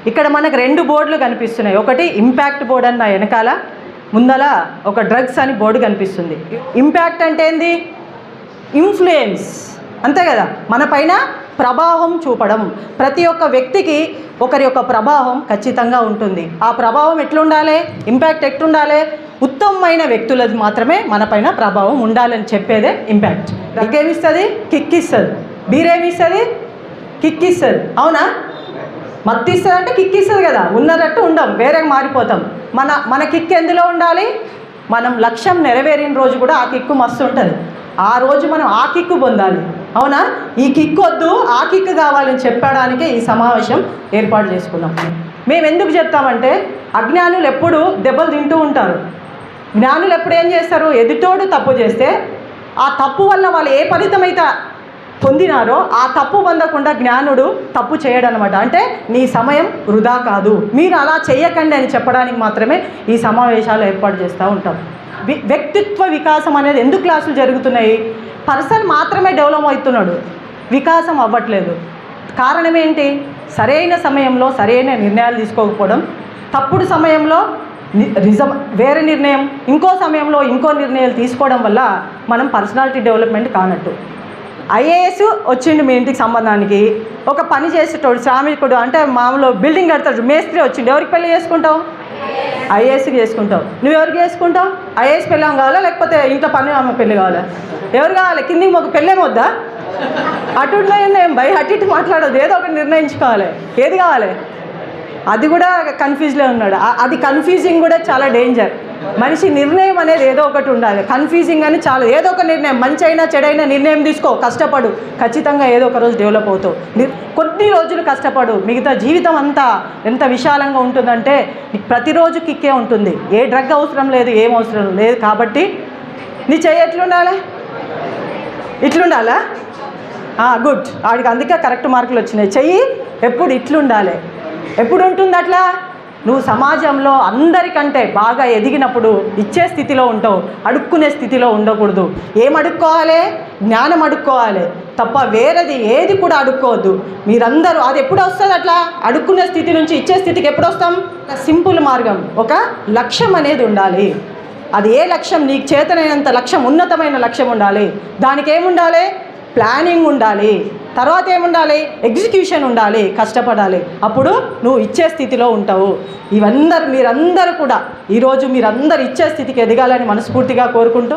ఇక్కడ మనకు రెండు బోర్డులు కనిపిస్తున్నాయి. ఒకటి ఇంపాక్ట్ బోర్డు అన్న వెనకాల, ముందల ఒక డ్రగ్స్ అని బోర్డు కనిపిస్తుంది. ఇంపాక్ట్ అంటే ఏంది? ఇన్ఫ్లుయెన్స్, అంతే కదా, మన పైన ప్రభావం చూపడం. ప్రతి ఒక్క వ్యక్తికి ఒకరి యొక్క ప్రభావం ఖచ్చితంగా ఉంటుంది. ఆ ప్రభావం ఎట్లుండాలి? ఇంపాక్ట్ ఎట్లుండాలి? ఉత్తమమైన వ్యక్తులది మాత్రమే మన పైన ప్రభావం ఉండాలని చెప్పేదే ఇంపాక్ట్. డ్రగ్ ఏమిస్తుంది? కిక్ ఇస్తుంది. బీరేమిస్తుంది? కిక్ ఇస్తుంది. అవునా? మత్తు ఇస్తుంది అంటే కిక్ ఇస్తుంది కదా, ఉన్నట్టు ఉండం, వేరే మారిపోతాం. మన కిక్ ఎందులో ఉండాలి? మనం లక్ష్యం నెరవేరిన రోజు కూడా ఆ కిక్కు మస్తు ఉంటుంది. ఆ రోజు మనం ఆ కిక్కు పొందాలి. అవునా? ఈ కిక్ వద్దు, ఆ కిక్ కావాలని చెప్పడానికే ఈ సమావేశం ఏర్పాటు చేసుకున్నాం. మేము ఎందుకు చెప్తామంటే, అజ్ఞానులు ఎప్పుడు దెబ్బలు తింటూ ఉంటారు. జ్ఞానులు ఎప్పుడు ఏం చేస్తారు? ఎదుటోడు తప్పు చేస్తే ఆ తప్పు వల్ల వాళ్ళు ఏ ఫలితమైతే పొందినారో ఆ తప్పు పొందకుండా జ్ఞానుడు తప్పు చేయడనమాట. అంటే నీ సమయం వృధా కాదు, మీరు అలా చేయకండి అని చెప్పడానికి మాత్రమే ఈ సమావేశాలు ఏర్పాటు చేస్తూ ఉంటాం. వ్యక్తిత్వ వికాసం అనేది ఎందుకు క్లాసులు జరుగుతున్నాయి? పర్సన్ మాత్రమే డెవలప్ అవుతున్నాడు, వికాసం అవ్వట్లేదు. కారణం ఏంటి? సరైన సమయంలో సరైన నిర్ణయాలు తీసుకోకపోవడం, తప్పుడు సమయంలో వేరే నిర్ణయం, ఇంకో సమయంలో ఇంకో నిర్ణయాలు తీసుకోవడం వల్ల మనం పర్సనాలిటీ డెవలప్మెంట్ కానట్టు. ఐఏఎస్ వచ్చిండు మీ ఇంటికి సంబంధానికి, ఒక పని చేసేటోడు శ్రామికుడు, అంటే మామూలు బిల్డింగ్ కడతాడు మేస్త్రి వచ్చిండు, ఎవరికి పెళ్లి చేసుకుంటావు? ఐఏఎస్కి చేసుకుంటావు. నువ్వెవరికి చేసుకుంటావు? ఐఏఎస్ పెళ్ళాం కావాలా, లేకపోతే ఇంట్లో పని ఆమె పెళ్ళి కావాలా? ఎవరు కావాలి? కిందికి మాకు పెళ్ళేమొద్దా? అటు నిర్ణయం భయ అటు ఇటు మాట్లాడదు, ఏదో ఒకటి నిర్ణయించుకోవాలి. ఏది కావాలి? అది కూడా కన్ఫ్యూజ్లో ఉన్నాడు. అది కన్ఫ్యూజింగ్ కూడా చాలా డేంజర్. మనిషి నిర్ణయం అనేది ఏదో ఒకటి ఉండాలి. కన్ఫ్యూజింగ్ అని చాలా, ఏదో ఒక నిర్ణయం, మంచి అయినా చెడైనా నిర్ణయం తీసుకో, కష్టపడు, ఖచ్చితంగా ఏదో ఒక రోజు డెవలప్ అవుతావు. కొన్ని రోజులు కష్టపడు, మిగతా జీవితం అంతా ఎంత విశాలంగా ఉంటుందంటే ప్రతిరోజు కిక్కే ఉంటుంది. ఏ డ్రగ్ అవసరం లేదు, ఏం అవసరం లేదు. కాబట్టి నీ చెయ్యి ఎట్లుండాలి? ఇట్లుండాలా? గుడ్, వాడికి అందుకే కరెక్ట్ మార్కులు వచ్చినాయి. చెయ్యి ఎప్పుడు ఇట్లుండాలి. ఎప్పుడు ఉంటుంది అట్లా? నువ్వు సమాజంలో అందరికంటే బాగా ఎదిగినప్పుడు ఇచ్చే స్థితిలో ఉంటావు, అడుక్కునే స్థితిలో ఉండకూడదు. ఏం అడుక్కోవాలి? జ్ఞానం అడుక్కోవాలి తప్ప వేరేది ఏది కూడా అడుక్కోవద్దు. మీరందరూ అది ఎప్పుడు వస్తుంది? అట్లా అడుక్కునే స్థితి నుంచి ఇచ్చే స్థితికి ఎప్పుడు వస్తాం? సింపుల్ మార్గం, ఒక లక్ష్యం అనేది ఉండాలి. అది ఏ లక్ష్యం? నీకు చేతనైనంత లక్ష్యం, ఉన్నతమైన లక్ష్యం ఉండాలి. దానికి ఏముండాలి? ప్లానింగ్ ఉండాలి. తర్వాత ఏముండాలి? ఎగ్జిక్యూషన్ ఉండాలి, కష్టపడాలి. అప్పుడు నువ్వు ఇచ్చే స్థితిలో ఉంటావు. మీరందరూ కూడా ఈరోజు మీరందరూ ఇచ్చే స్థితికి ఎదగాలని మనస్ఫూర్తిగా కోరుకుంటూ